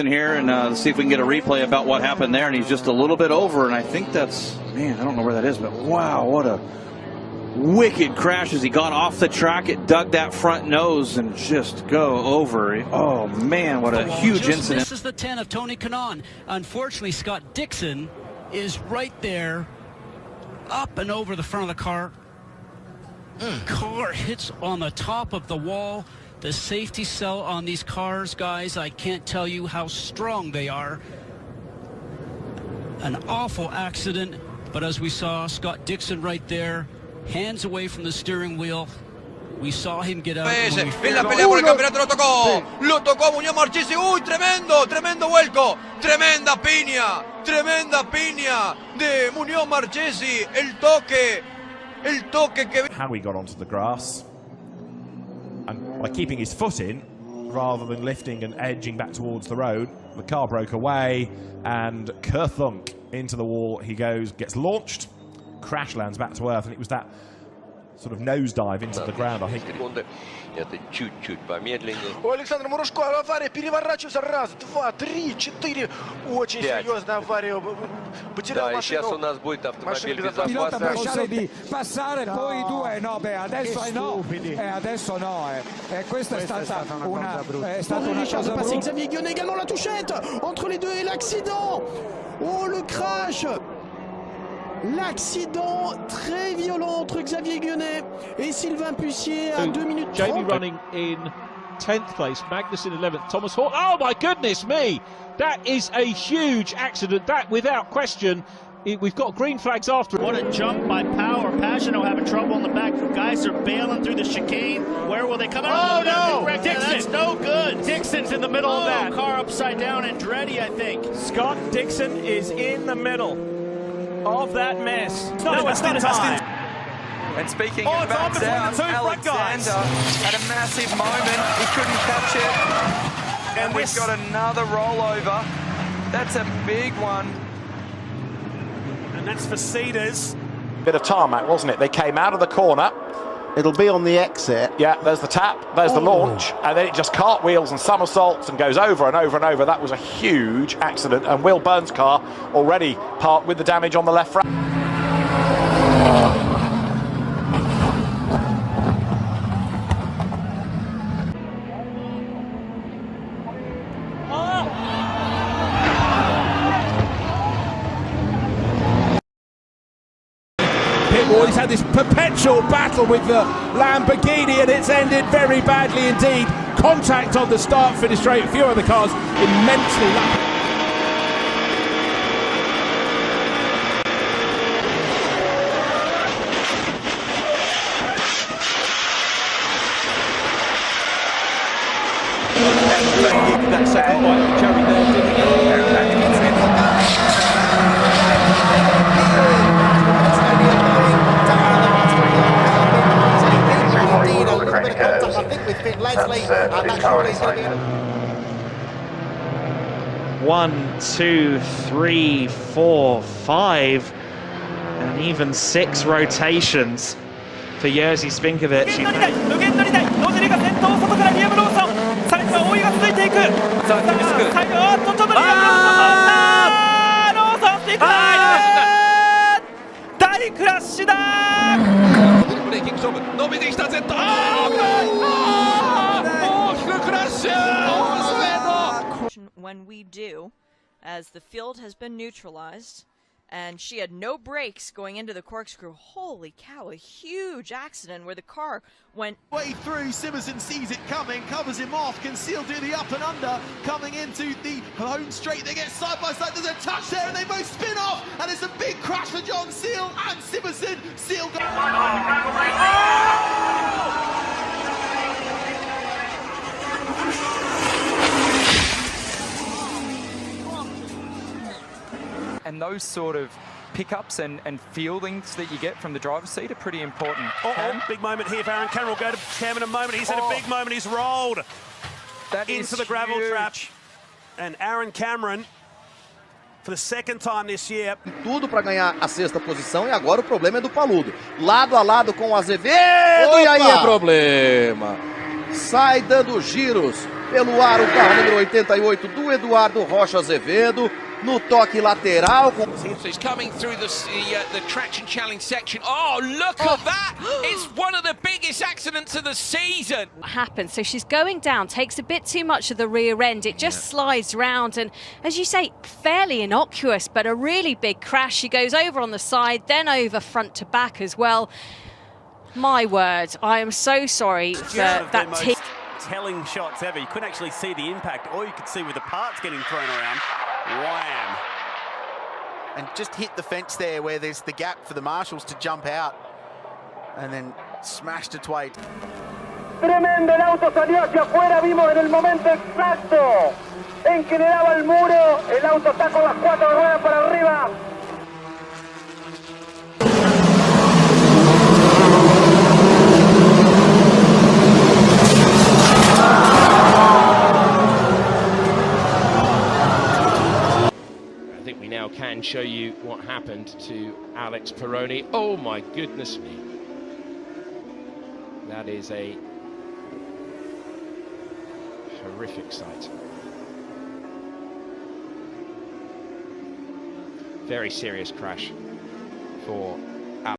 in here and see if we can get a replay about what happened there. And he's just a little bit over, and I think that's, man, I don't know where that is, but wow, what a wicked crash as he got off the track. It dug that front nose and just go over. Oh man, what a huge incident. This is the 10 of Tony Kanaan. Unfortunately, Scott Dixon is right there, up and over the front of the car. Car hits on the top of the wall. The safety cell on these cars, guys, I can't tell you how strong they are. An awful accident, but as we saw, Scott Dixon right there, hands away from the steering wheel. We saw him get out. En la pelea por el campeonato lo tocó Muñoz Marchesi. Uy, tremendo vuelco, tremenda piña de Muñoz Marchesi. El toque que... How he got onto the grass, and by keeping his foot in rather than lifting and edging back towards the road, the car broke away and kerthunk into the wall he goes, gets launched, crash lands back to earth, and it was that sort of nosedive into the ground, I think. У Александра Мурашко авария, переворачивается раз, два, три, четыре. Очень серьезная авария. Потерял машину. Сейчас у нас будет автомобиль pilota pensare di passare, poi due no, beh adesso no, adesso no, e questa è stata una cosa brutta. Xavier Guionnet également la touchette entre les deux et l'accident. Oh, le crash. L'accident très violent entre Xavier Guionnet et Sylvain Pussier à 2 minutes 30. Jamie running in 10th place, Magnus in 11th, Thomas Hall. Oh my goodness me! That is a huge accident, that without question. We've got green flags after. What a jump by Power. Pagano having trouble in the back. Guys are bailing through the chicane. Where will they come out? Oh no! Dixon. That's no good. Dixon's in the middle of that. Car upside down and Andretti, I think. Scott Dixon is in the middle of that mess. No, it's not time. And speaking of backs out, Alexander had a massive moment. He couldn't catch it. And we've got another rollover. That's a big one. And that's for Cedars. Bit of tarmac, wasn't it? They came out of the corner. It'll be on the exit. Yeah, there's the tap, there's the launch, and then it just cartwheels and somersaults and goes over and over and over. That was a huge accident, and Will Burns' car already parked with the damage on the left front. He's had this perpetual battle with the Lamborghini, and it's ended very badly indeed. Contact on the start-finish straight. A few of the cars immensely lucky. That second white cherry there, didn't he? One, two, three, four, five, and even 6 rotations for Jerzy Spinkovic. When we do, as the field has been neutralized, and she had no brakes going into the corkscrew. Holy cow, a huge accident where the car went way through. Simerson sees it coming, covers him off, can Seal do the up and under, coming into the home straight. They get side by side, there's a touch there, and they both spin off, and it's a big crash for John Seal and Simerson. Seal goes... And those sort of pickups and fieldings that you get from the driver's seat are pretty important. Big moment here for Aaron Cameron. We'll go to Cam in a moment. He's had a big moment. He's rolled into the gravel trap. And Aaron Cameron, for the second time this year. Tudo para ganhar a 6ª posição, e agora o problema é do Paludo. Lado a lado com o Azevedo. E aí é problema. Sai dando giros Pelo ar, o carro número 88 do Eduardo Rocha Azevedo. No toque lateral. So he's coming through the traction challenge section. Oh, look at that! It's one of the biggest accidents of the season. What happens? So she's going down, takes a bit too much of the rear end. It just slides round, and as you say, fairly innocuous, but a really big crash. She goes over on the side, then over front to back as well. My word, I am so sorry for that team. Telling shots ever. You couldn't actually see the impact. All you could see were the parts getting thrown around. Wham! And just hit the fence there where there's the gap for the marshals to jump out. And then smashed its way. Tremendo, el auto salió hacia afuera, vimos en el momento exacto en que le daba el muro, el auto está con las 4 ruedas para arriba. Can show you what happened to Alex Peroni. Oh my goodness me. That is a horrific sight. Very serious crash for